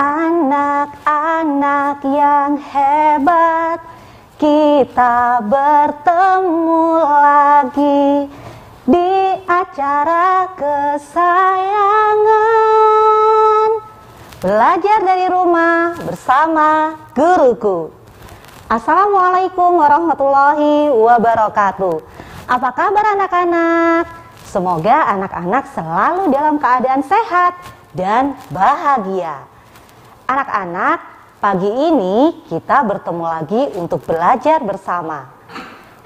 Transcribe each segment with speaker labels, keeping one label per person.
Speaker 1: Anak-anak yang hebat, kita bertemu lagi di acara kesayangan. Belajar dari rumah bersama guruku. Assalamualaikum warahmatullahi wabarakatuh. Apa kabar anak-anak? Semoga anak-anak selalu dalam keadaan sehat dan bahagia. Anak-anak, pagi ini kita bertemu lagi untuk belajar bersama.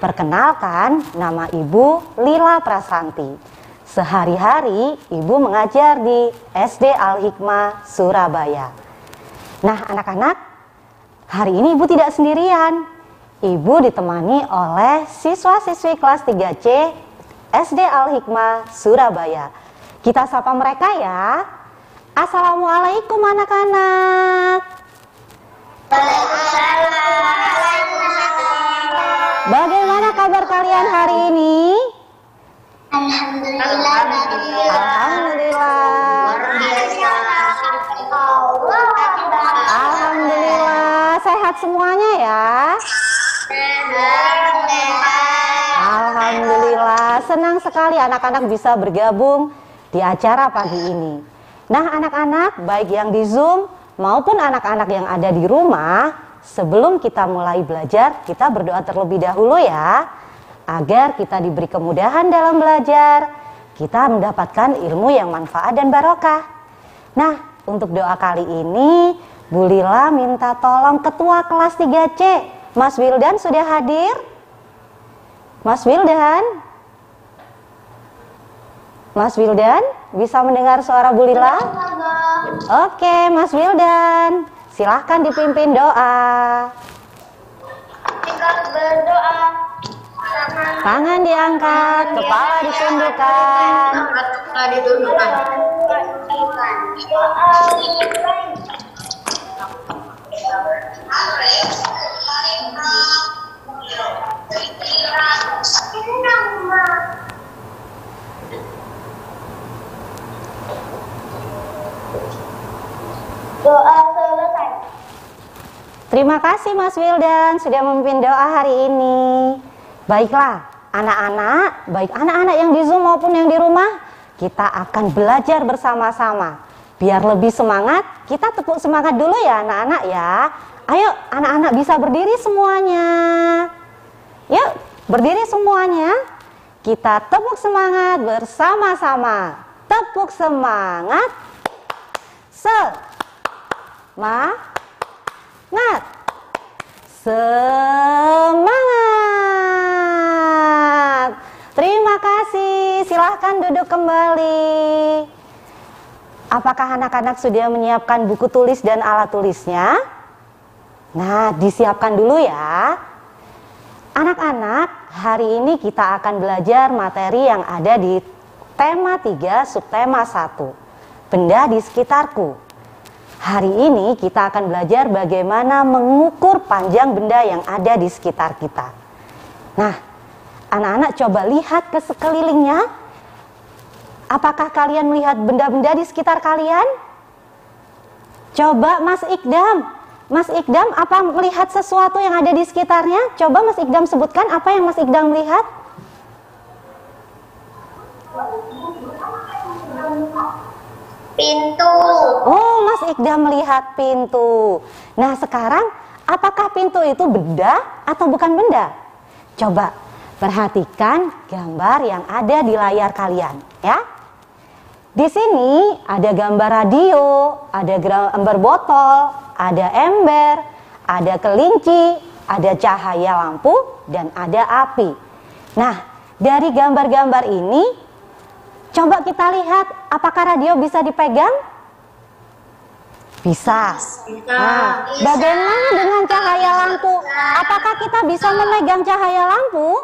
Speaker 1: Perkenalkan, nama Ibu Lila Prasanti. Sehari-hari Ibu mengajar di SD Al-Hikmah Surabaya. Nah anak-anak, hari ini Ibu tidak sendirian. Ibu ditemani oleh siswa-siswi kelas 3C SD Al-Hikmah Surabaya. Kita sapa mereka ya. Assalamualaikum anak-anak. Bagaimana kabar kalian hari ini?
Speaker 2: Alhamdulillah.
Speaker 1: Alhamdulillah, sehat semuanya ya. Alhamdulillah, senang sekali anak-anak bisa bergabung di acara pagi ini. Nah anak-anak, baik yang di Zoom maupun anak-anak yang ada di rumah, sebelum kita mulai belajar, kita berdoa terlebih dahulu ya, agar kita diberi kemudahan dalam belajar, kita mendapatkan ilmu yang manfaat dan barokah. Nah, untuk doa kali ini, Bu Lila minta tolong Ketua kelas 3C, Mas Wildan sudah hadir? Mas Wildan? Mas Wildan, bisa mendengar suara Bu Lila? Oke, Mas Wildan, silahkan dipimpin doa.
Speaker 2: Kita berdoa.
Speaker 1: Tangan diangkat, kepala ditundukkan.
Speaker 2: Doa selesai.
Speaker 1: Terima kasih Mas Wildan sudah memimpin doa hari ini. Baiklah, anak-anak, baik anak-anak yang di Zoom maupun yang di rumah, kita akan belajar bersama-sama. Biar lebih semangat, kita tepuk semangat dulu ya anak-anak ya. Ayo anak-anak bisa berdiri semuanya. Yuk, berdiri semuanya. Kita tepuk semangat bersama-sama. Tepuk semangat. Semangat. Semangat. Terima kasih. Silahkan duduk kembali. Apakah anak-anak sudah menyiapkan buku tulis dan alat tulisnya? Nah, disiapkan dulu ya. Anak-anak, hari ini kita akan belajar materi yang ada di tema 3, subtema 1. Benda di sekitarku. Hari ini kita akan belajar bagaimana mengukur panjang benda yang ada di sekitar kita. Nah, anak-anak coba lihat ke sekelilingnya. Apakah kalian melihat benda-benda di sekitar kalian? Coba Mas Ikdam. Mas Ikdam, apa melihat sesuatu yang ada di sekitarnya? Coba Mas Ikdam sebutkan apa yang Mas Ikdam lihat.
Speaker 2: Pintu.
Speaker 1: Oh, Mas Ikdam melihat pintu. Nah, sekarang apakah pintu itu benda atau bukan benda? Coba perhatikan gambar yang ada di layar kalian, ya. Di sini ada gambar radio, ada gambar botol, ada ember, ada kelinci, ada cahaya lampu, dan ada api. Nah, dari gambar-gambar ini, coba kita lihat apakah radio bisa dipegang? Bisa. Nah, bagaimana dengan cahaya lampu? Apakah kita bisa memegang cahaya lampu?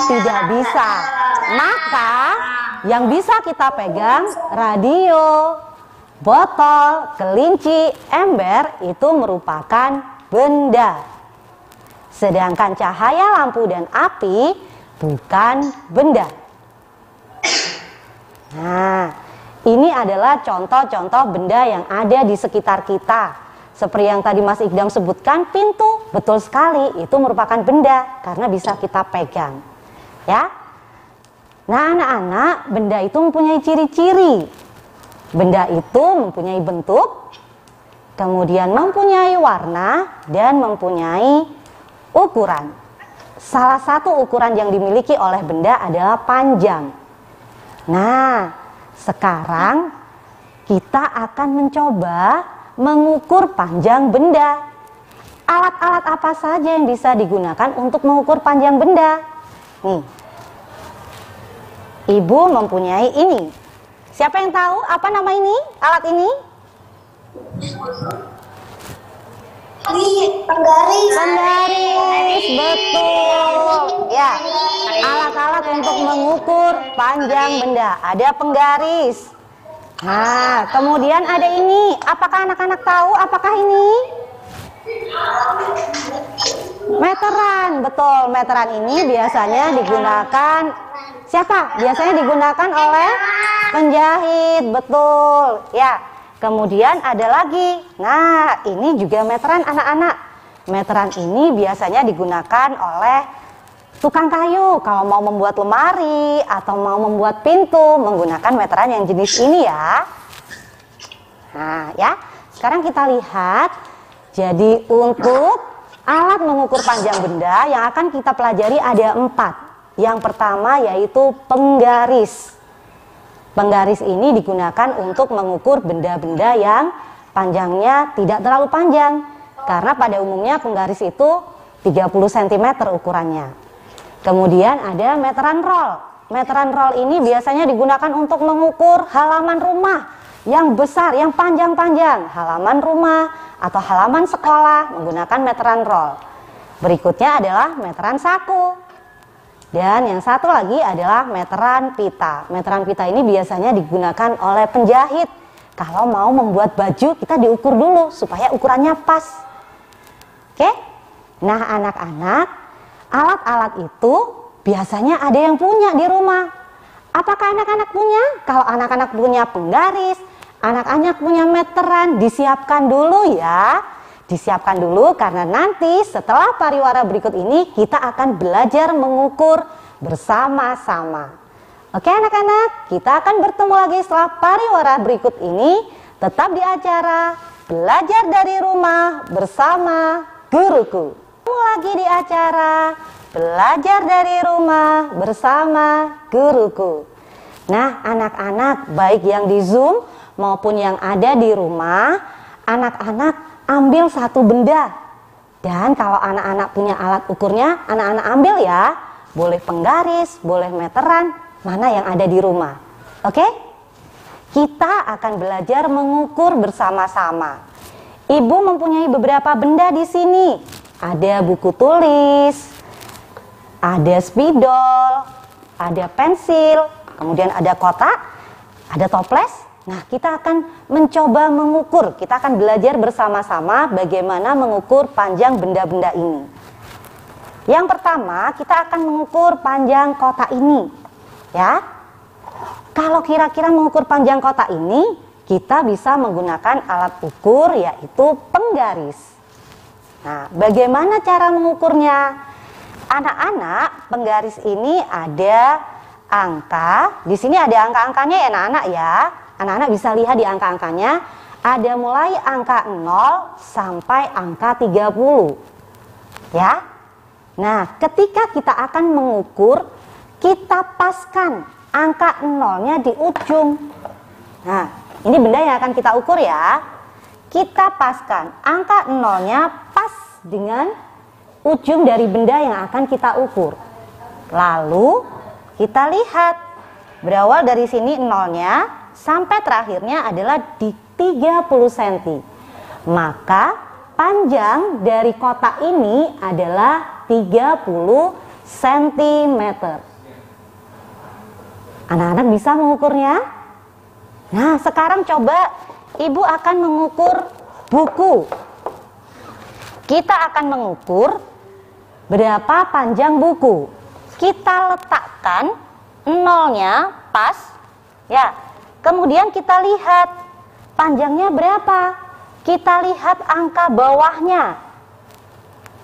Speaker 1: Tidak bisa. Maka yang bisa kita pegang radio, botol, kelinci, ember itu merupakan benda. Sedangkan cahaya lampu dan api bukan benda. Nah, Ini adalah contoh-contoh benda yang ada di sekitar kita. Seperti yang tadi Mas Ikdam sebutkan, pintu, betul sekali, itu merupakan benda karena bisa kita pegang. Ya. Nah, anak-anak, benda itu mempunyai ciri-ciri. Benda itu mempunyai bentuk, kemudian mempunyai warna, dan mempunyai ukuran. Salah satu ukuran yang dimiliki oleh benda adalah panjang. Nah, sekarang kita akan mencoba mengukur panjang benda. Alat-alat apa saja yang bisa digunakan untuk mengukur panjang benda? Nih, Ibu mempunyai ini. Siapa yang tahu apa nama ini? Alat ini?
Speaker 2: Penggaris.
Speaker 1: Penggaris, betul. Ya, alat-alat untuk mengukur panjang benda. Ada penggaris. Nah, kemudian ada ini. Apakah anak-anak tahu apakah ini? Meteran, betul. Meteran ini biasanya digunakan siapa? Biasanya digunakan oleh penjahit, betul. Ya. Kemudian ada lagi. Nah, ini juga meteran anak-anak. Meteran ini biasanya digunakan oleh tukang kayu kalau mau membuat lemari atau mau membuat pintu, menggunakan meteran yang jenis ini ya. Nah, ya. Sekarang kita lihat. Jadi untuk alat mengukur panjang benda yang akan kita pelajari ada 4. Yang pertama yaitu penggaris. Penggaris ini digunakan untuk mengukur benda-benda yang panjangnya tidak terlalu panjang. Karena pada umumnya penggaris itu 30 cm ukurannya. Kemudian ada meteran roll. Meteran roll ini biasanya digunakan untuk mengukur halaman rumah yang besar, yang panjang-panjang. Halaman rumah atau halaman sekolah menggunakan meteran roll. Berikutnya adalah meteran saku. Dan yang satu lagi adalah meteran pita. Meteran pita ini biasanya digunakan oleh penjahit. Kalau mau membuat baju, kita diukur dulu supaya ukurannya pas. Oke? Nah, anak-anak, alat-alat itu biasanya ada yang punya di rumah. Apakah anak-anak punya? Kalau anak-anak punya penggaris, anak-anak punya meteran, disiapkan dulu ya. Disiapkan dulu karena nanti setelah pariwara berikut ini kita akan belajar mengukur bersama-sama. Oke anak-anak, kita akan bertemu lagi setelah pariwara berikut ini. Tetap di acara Belajar dari Rumah bersama Guruku. Ketemu lagi di acara Belajar dari Rumah bersama Guruku. Nah anak-anak, baik yang di Zoom maupun yang ada di rumah, anak-anak ambil satu benda. Dan kalau anak-anak punya alat ukurnya, anak-anak ambil ya. Boleh penggaris, boleh meteran, mana yang ada di rumah. Oke? Kita akan belajar mengukur bersama-sama. Ibu mempunyai beberapa benda di sini. Ada buku tulis, ada spidol, ada pensil, kemudian ada kotak, ada toples. Nah, kita akan mencoba mengukur, kita akan belajar bersama-sama bagaimana mengukur panjang benda-benda ini. Yang pertama, kita akan mengukur panjang kotak ini. Ya. Kalau kira-kira mengukur panjang kotak ini, kita bisa menggunakan alat ukur yaitu penggaris. Nah, bagaimana cara mengukurnya? Anak-anak, penggaris ini ada angka. Di sini ada angka-angkanya ya anak-anak ya. Anak-anak bisa lihat di angka-angkanya, ada mulai angka 0 sampai angka 30. Ya. Nah, ketika kita akan mengukur, kita paskan angka 0-nya di ujung. Nah, ini benda yang akan kita ukur ya. Kita paskan angka 0-nya pas dengan ujung dari benda yang akan kita ukur. Lalu, kita lihat berawal dari sini 0-nya sampai terakhirnya adalah di 30 cm. Maka panjang dari kotak ini adalah 30 cm. Anak-anak bisa mengukurnya? Nah, sekarang coba Ibu akan mengukur buku. Kita akan mengukur berapa panjang buku. Kita letakkan 0-nya pas ya Kemudian kita lihat panjangnya berapa. Kita lihat angka bawahnya.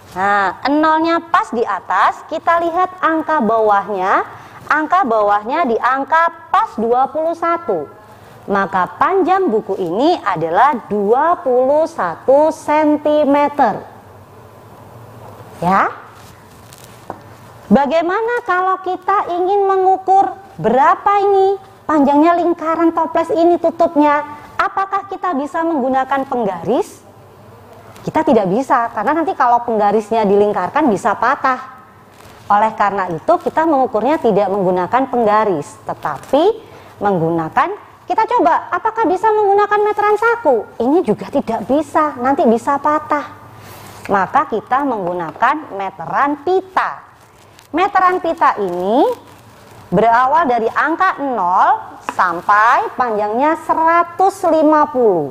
Speaker 1: Nah, nolnya pas di atas, kita lihat angka bawahnya. Angka bawahnya di angka pas 21. Maka panjang buku ini adalah 21 cm. Ya. Bagaimana kalau kita ingin mengukur berapa ini panjangnya lingkaran toples ini tutupnya? Apakah kita bisa menggunakan penggaris? Kita tidak bisa, karena nanti kalau penggarisnya dilingkarkan bisa patah. Oleh karena itu kita mengukurnya tidak menggunakan penggaris, tetapi menggunakan, kita coba apakah bisa menggunakan meteran saku? Ini juga tidak bisa, nanti bisa patah. Maka kita menggunakan meteran pita. Meteran pita ini berawal dari angka 0 sampai panjangnya 150.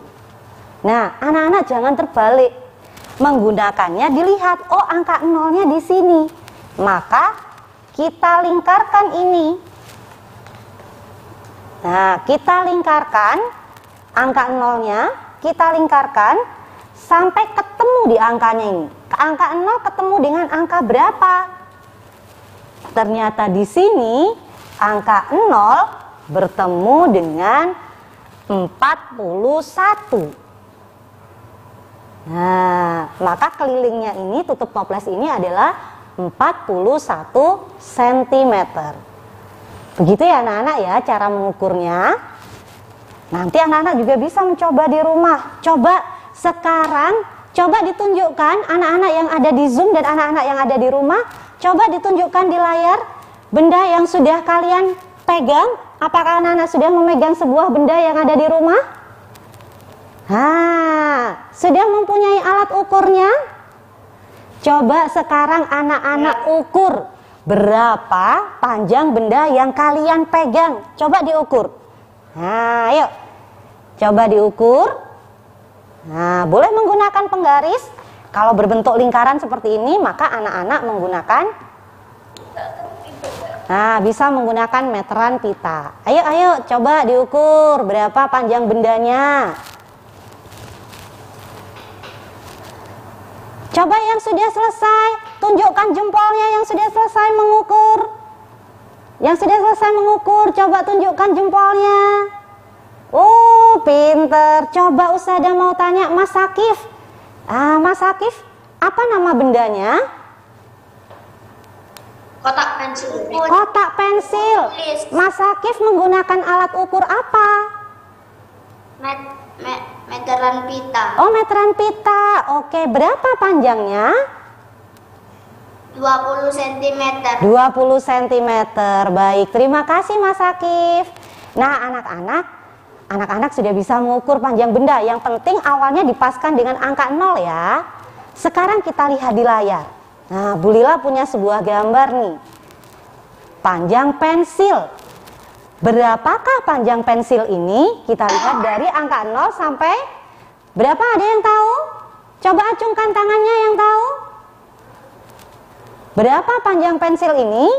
Speaker 1: Nah, anak-anak jangan terbalik. Menggunakannya dilihat, oh angka 0-nya di sini. Maka kita lingkarkan ini. Nah, kita lingkarkan angka 0-nya, kita lingkarkan sampai ketemu di angkanya ini. Angka 0 ketemu dengan angka berapa? Ternyata di sini angka 0 bertemu dengan 41. Nah, maka kelilingnya ini, tutup toples ini adalah 41 cm. Begitu ya anak-anak ya cara mengukurnya. Nanti anak-anak juga bisa mencoba di rumah. Coba sekarang, coba ditunjukkan anak-anak yang ada di Zoom dan anak-anak yang ada di rumah. Coba ditunjukkan di layar benda yang sudah kalian pegang. Apakah anak-anak sudah memegang sebuah benda yang ada di rumah? Sudah mempunyai alat ukurnya? Coba sekarang anak-anak ukur berapa panjang benda yang kalian pegang. Coba diukur. Nah, yuk. Coba diukur. Nah, boleh menggunakan penggaris. Kalau berbentuk lingkaran seperti ini, maka anak-anak menggunakan, nah, bisa menggunakan meteran pita. Ayo, coba diukur berapa panjang bendanya. Coba yang sudah selesai, tunjukkan jempolnya yang sudah selesai mengukur. Yang sudah selesai mengukur, coba tunjukkan jempolnya. Oh, pinter. Coba Ustazah mau tanya Mas Sakif. Mas Sakif, apa nama bendanya?
Speaker 2: Kotak pensil.
Speaker 1: Kotak pensil. Mas Sakif menggunakan alat ukur apa?
Speaker 2: Meteran pita.
Speaker 1: Oh, meteran pita. Oke, berapa panjangnya?
Speaker 2: 20 cm.
Speaker 1: 20 cm. Baik, terima kasih Mas Sakif. Nah, anak-anak sudah bisa mengukur panjang benda. Yang penting awalnya dipaskan dengan angka 0 ya. Sekarang kita lihat di layar. Nah, Bu Lila punya sebuah gambar nih. Panjang pensil. Berapakah panjang pensil ini? Kita lihat dari angka 0 sampai berapa, ada yang tahu? Coba acungkan tangannya yang tahu. Berapa panjang pensil ini?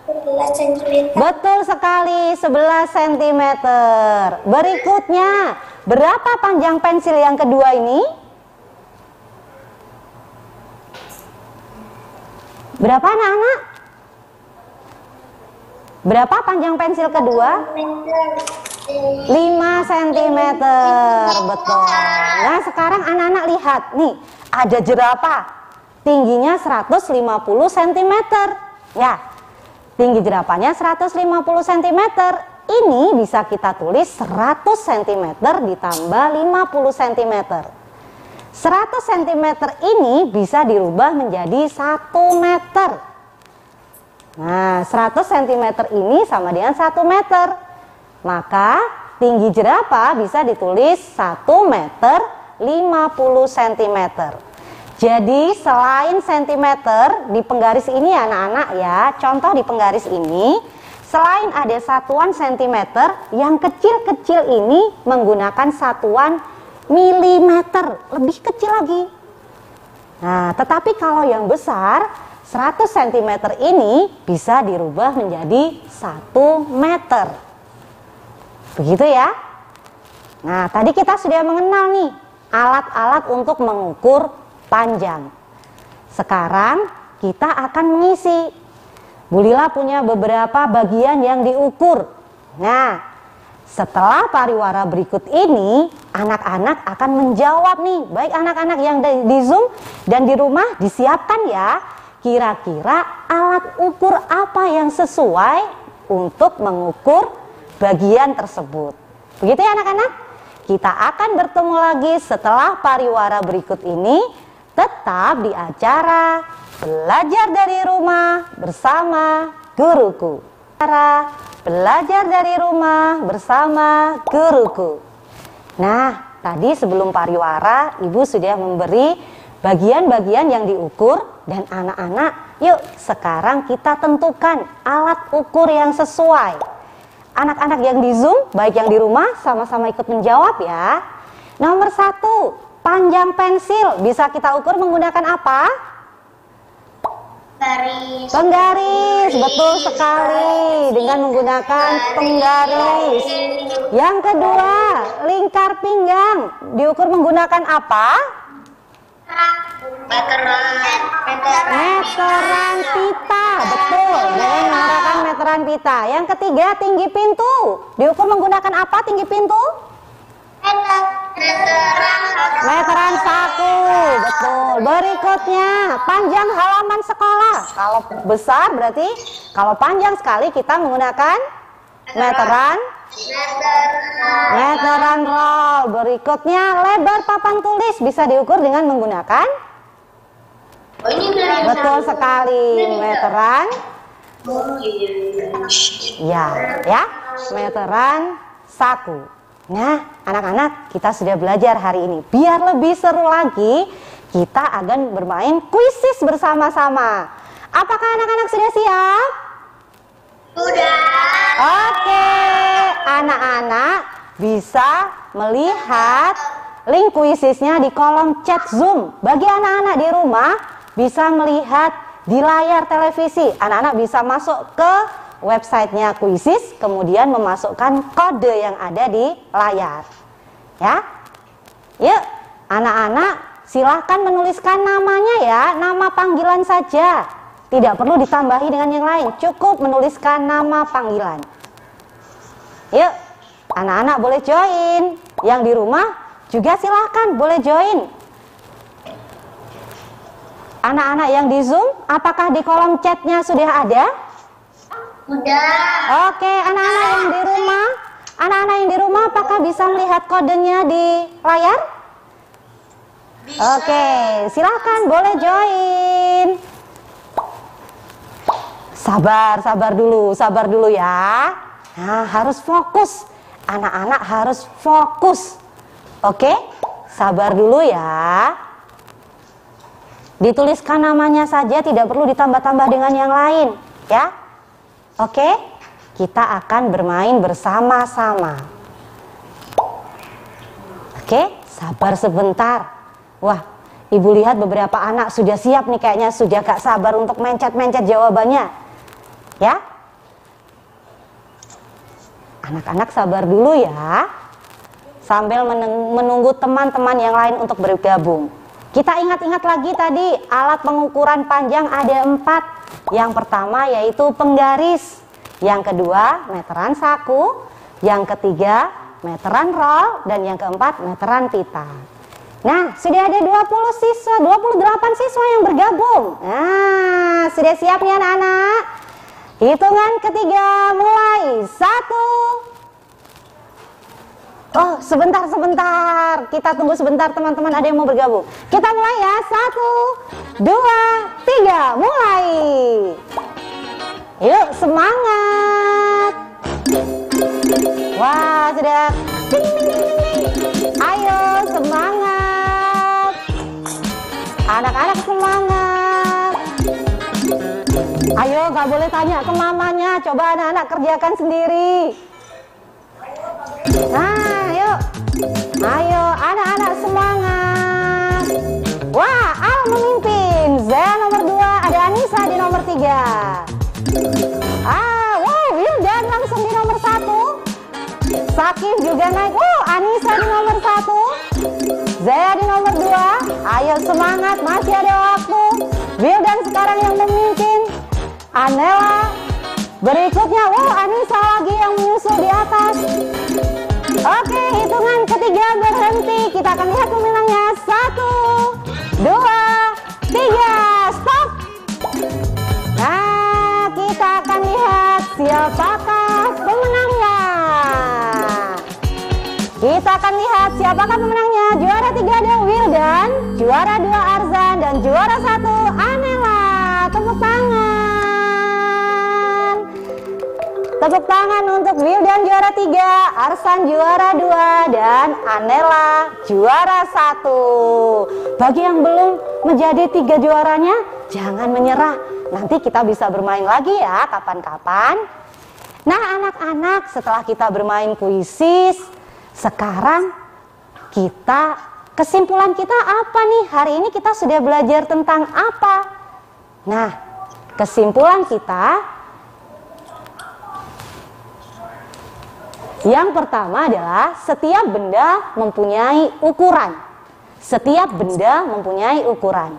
Speaker 2: 11 cm.
Speaker 1: Betul sekali, 11 cm. Berikutnya, berapa panjang pensil yang kedua ini? Berapa anak-anak? Berapa panjang pensil kedua? 5 cm. Betul. Nah, sekarang anak-anak lihat nih, ada jerapah. Tingginya 150 cm. Ya. Tinggi jerapahnya 150 cm. Ini bisa kita tulis 100 cm ditambah 50 cm. 100 cm ini bisa dirubah menjadi 1 meter. Nah, 100 cm ini sama dengan 1 meter. Maka tinggi jerapah bisa ditulis 1 meter 50 cm. Jadi selain sentimeter di penggaris ini anak-anak ya, contoh di penggaris ini, selain ada satuan sentimeter, yang kecil-kecil ini menggunakan satuan milimeter, lebih kecil lagi. Nah, tetapi kalau yang besar, 100 cm ini bisa dirubah menjadi 1 meter. Begitu ya. Nah, tadi kita sudah mengenal nih alat-alat untuk mengukur panjang. Sekarang kita akan mengisi. Bu Lila punya beberapa bagian yang diukur. Nah, setelah pariwara berikut ini, anak-anak akan menjawab nih. Baik anak-anak yang di Zoom dan di rumah, disiapkan ya. Kira-kira alat ukur apa yang sesuai untuk mengukur bagian tersebut. Begitu ya anak-anak? Kita akan bertemu lagi setelah pariwara berikut ini, tetap di acara Belajar dari Rumah bersama Guruku. Belajar dari Rumah bersama Guruku. Nah, tadi sebelum pariwara, Ibu sudah memberi bagian-bagian yang diukur. Dan anak-anak, yuk sekarang kita tentukan alat ukur yang sesuai. Anak-anak yang di Zoom, baik yang di rumah, sama-sama ikut menjawab ya. Nomor 1, panjang pensil. Bisa kita ukur menggunakan apa?
Speaker 2: Garis.
Speaker 1: Penggaris, betul sekali, dengan menggunakan penggaris. Yang kedua, lingkar pinggang, diukur menggunakan apa? Meteran pita, betul, dengan menggunakan meteran pita. Yang ketiga, tinggi pintu, diukur menggunakan apa tinggi pintu? Meteran saku, betul. Berikutnya, panjang halaman sekolah. Kalau besar berarti, kalau panjang sekali kita menggunakan meteran roll. Berikutnya, lebar papan tulis bisa diukur dengan menggunakan betul sekali, meteran ya, meteran saku. Nah, anak-anak, kita sudah belajar hari ini. Biar lebih seru lagi, kita akan bermain kuisis bersama-sama. Apakah anak-anak sudah siap?
Speaker 2: Sudah.
Speaker 1: Oke, anak-anak bisa melihat link kuisisnya di kolom chat Zoom. Bagi anak-anak di rumah, bisa melihat di layar televisi. Anak-anak bisa masuk ke websitenya kuisis, kemudian memasukkan kode yang ada di layar. Ya, yuk anak-anak silahkan menuliskan namanya ya, nama panggilan saja. Tidak perlu ditambahi dengan yang lain, cukup menuliskan nama panggilan. Yuk, anak-anak boleh join. Yang di rumah juga silahkan boleh join. Anak-anak yang di Zoom, apakah di kolom chatnya sudah ada?
Speaker 2: Sudah.
Speaker 1: Oke, anak-anak yang di rumah, apakah bisa melihat kodenya di layar?
Speaker 2: Bisa.
Speaker 1: Oke, silakan boleh join. Sabar dulu ya. Nah, harus fokus. Anak-anak harus fokus. Oke, sabar dulu ya. Dituliskan namanya saja, tidak perlu ditambah-tambah dengan yang lain, ya. Oke, kita akan bermain bersama-sama. Oke, sabar sebentar. Wah, Ibu lihat beberapa anak sudah siap nih, kayaknya sudah gak sabar untuk mencet-mencet jawabannya. Ya, anak-anak sabar dulu ya, sambil menunggu teman-teman yang lain untuk bergabung. Kita ingat-ingat lagi tadi, alat pengukuran panjang ada 4. Yang pertama yaitu penggaris, yang kedua meteran saku, yang ketiga meteran roll, dan yang keempat meteran pita. Nah, sudah ada 28 siswa yang bergabung. Nah, sudah siap nih anak-anak? Hitungan ketiga mulai. 1. Oh, sebentar. Kita tunggu sebentar teman-teman, ada yang mau bergabung. Kita mulai ya. 1, 2, 3, mulai. Yuk, semangat. Wah, sudah. Ayo, semangat. Anak-anak semangat. Ayo, gak boleh tanya ke mamanya. Coba anak-anak kerjakan sendiri. Nah, yuk. Ayo, anak-anak semangat. Wah, Al memimpin. Zea nomor 2, ada Anissa di nomor 3. Wow, Wildan langsung di nomor 1. 1 Ayo semangat, masih ada waktu. Wildan sekarang yang memimpin. Anela. Berikutnya, Anissa lagi yang menyusul di atas. Oke, hitungan ketiga berhenti. Kita akan lihat pemenangnya. 1, 2, 3, stop. Nah, kita akan lihat siapakah pemenangnya. Kita akan lihat siapakah pemenangnya. Juara 3 ada Wildan, juara 2 Arzan, dan juara 1 Anela. Tepuk tangan. Tepuk tangan untuk Wildan juara 3, Arsan juara 2, dan Anela juara 1. Bagi yang belum menjadi 3 juaranya, jangan menyerah. Nanti kita bisa bermain lagi ya kapan-kapan. Nah anak-anak, setelah kita bermain kuisis, sekarang kesimpulan kita apa nih? Hari ini kita sudah belajar tentang apa? Nah, kesimpulan kita yang pertama adalah setiap benda mempunyai ukuran. Setiap benda mempunyai ukuran.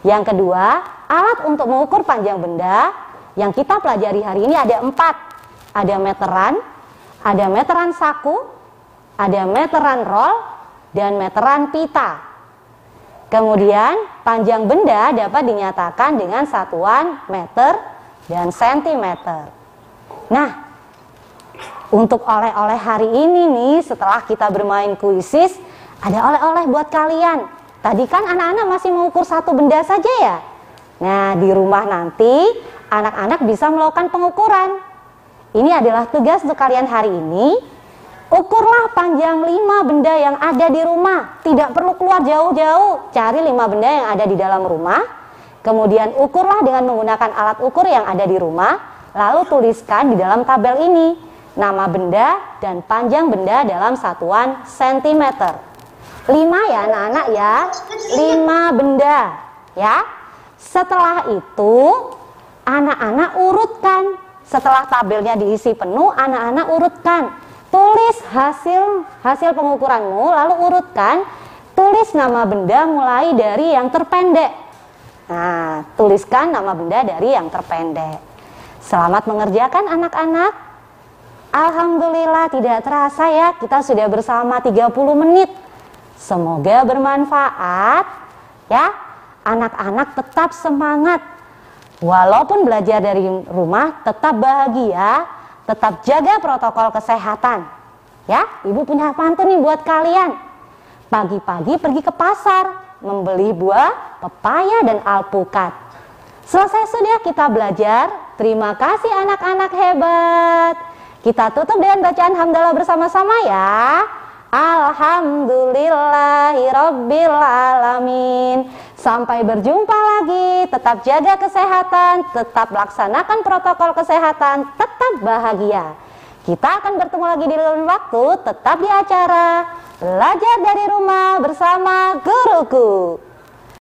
Speaker 1: Yang kedua, alat untuk mengukur panjang benda yang kita pelajari hari ini ada 4. Ada meteran saku, ada meteran roll, dan meteran pita. Kemudian panjang benda dapat dinyatakan dengan satuan meter dan sentimeter. Nah, untuk oleh-oleh hari ini nih, setelah kita bermain kuisis, ada oleh-oleh buat kalian. Tadi kan anak-anak masih mengukur satu benda saja ya. Nah, di rumah nanti anak-anak bisa melakukan pengukuran. Ini adalah tugas untuk kalian hari ini. Ukurlah panjang 5 benda yang ada di rumah. Tidak perlu keluar jauh-jauh. Cari 5 benda yang ada di dalam rumah. Kemudian ukurlah dengan menggunakan alat ukur yang ada di rumah. Lalu tuliskan di dalam tabel ini nama benda dan panjang benda dalam satuan sentimeter. 5 ya anak-anak ya. 5 benda ya. Setelah itu anak-anak urutkan. Setelah tabelnya diisi penuh, anak-anak urutkan. Tulis hasil pengukuranmu, lalu urutkan. Tulis nama benda mulai dari yang terpendek. Nah, tuliskan nama benda dari yang terpendek. Selamat mengerjakan anak-anak. Alhamdulillah tidak terasa ya, kita sudah bersama 30 menit. Semoga bermanfaat ya. Anak-anak tetap semangat. Walaupun belajar dari rumah, tetap bahagia, tetap jaga protokol kesehatan. Ya, Ibu punya pantun nih buat kalian. Pagi-pagi pergi ke pasar, membeli buah, pepaya dan alpukat. Selesai sudah kita belajar. Terima kasih anak-anak hebat. Kita tutup dengan bacaan hamdalah bersama-sama ya. Alhamdulillahirabbil alamin. Sampai berjumpa lagi. Tetap jaga kesehatan, tetap laksanakan protokol kesehatan, tetap bahagia. Kita akan bertemu lagi di lain waktu, tetap di acara Belajar dari Rumah bersama Guruku.